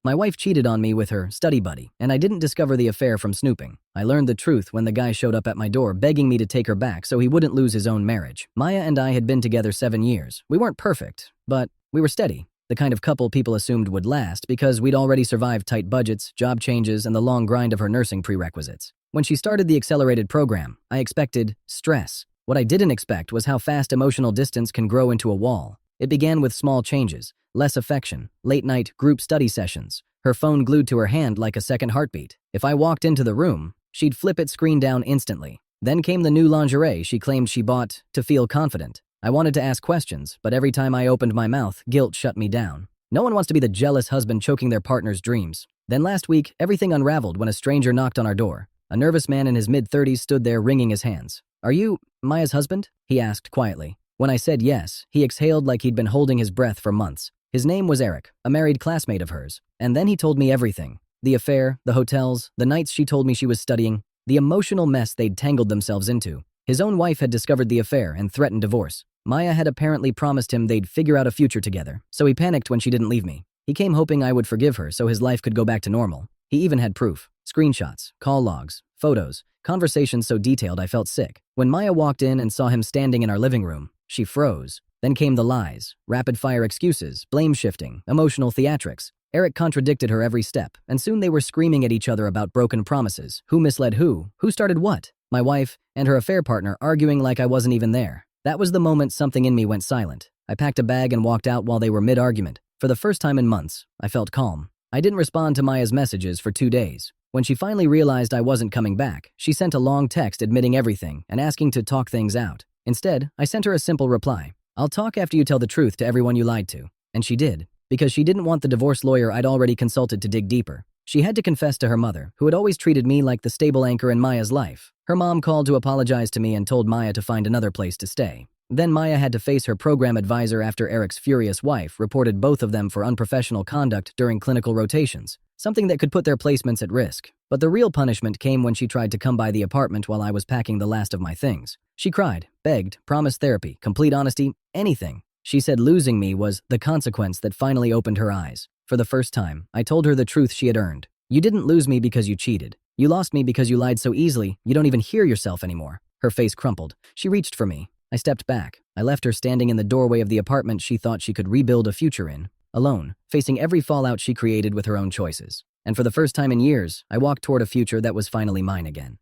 My wife cheated on me with her study buddy, and I didn't discover the affair from snooping. I learned the truth when the guy showed up at my door begging me to take her back so he wouldn't lose his own marriage. Maya and I had been together 7 years. We weren't perfect, but we were steady. The kind of couple people assumed would last because we'd already survived tight budgets, job changes, and the long grind of her nursing prerequisites. When she started the accelerated program, I expected stress. What I didn't expect was how fast emotional distance can grow into a wall. It began with small changes, less affection, late-night group study sessions, her phone glued to her hand like a second heartbeat. If I walked into the room, she'd flip its screen down instantly. Then came the new lingerie she claimed she bought to feel confident. I wanted to ask questions, but every time I opened my mouth, guilt shut me down. No one wants to be the jealous husband choking their partner's dreams. Then last week, everything unraveled when a stranger knocked on our door. A nervous man in his mid-30s stood there wringing his hands. "Are you Maya's husband?" he asked quietly. When I said yes, he exhaled like he'd been holding his breath for months. His name was Eric, a married classmate of hers. And then he told me everything. The affair, the hotels, the nights she told me she was studying, the emotional mess they'd tangled themselves into. His own wife had discovered the affair and threatened divorce. Maya had apparently promised him they'd figure out a future together, so he panicked when she didn't leave me. He came hoping I would forgive her so his life could go back to normal. He even had proof. Screenshots, call logs, photos, conversations so detailed I felt sick. When Maya walked in and saw him standing in our living room, she froze. Then came the lies, rapid-fire excuses, blame-shifting, emotional theatrics. Eric contradicted her every step, and soon they were screaming at each other about broken promises. Who misled who started what? My wife and her affair partner arguing like I wasn't even there. That was the moment something in me went silent. I packed a bag and walked out while they were mid-argument. For the first time in months, I felt calm. I didn't respond to Maya's messages for 2 days. When she finally realized I wasn't coming back, she sent a long text admitting everything and asking to talk things out. Instead, I sent her a simple reply. "I'll talk after you tell the truth to everyone you lied to." And she did, because she didn't want the divorce lawyer I'd already consulted to dig deeper. She had to confess to her mother, who had always treated me like the stable anchor in Maya's life. Her mom called to apologize to me and told Maya to find another place to stay. Then Maya had to face her program advisor after Eric's furious wife reported both of them for unprofessional conduct during clinical rotations, something that could put their placements at risk. But the real punishment came when she tried to come by the apartment while I was packing the last of my things. She cried, begged, promised therapy, complete honesty, anything. She said losing me was the consequence that finally opened her eyes. For the first time, I told her the truth she had earned. "You didn't lose me because you cheated. You lost me because you lied so easily, you don't even hear yourself anymore." Her face crumpled. She reached for me. I stepped back. I left her standing in the doorway of the apartment she thought she could rebuild a future in, alone, facing every fallout she created with her own choices. And for the first time in years, I walked toward a future that was finally mine again.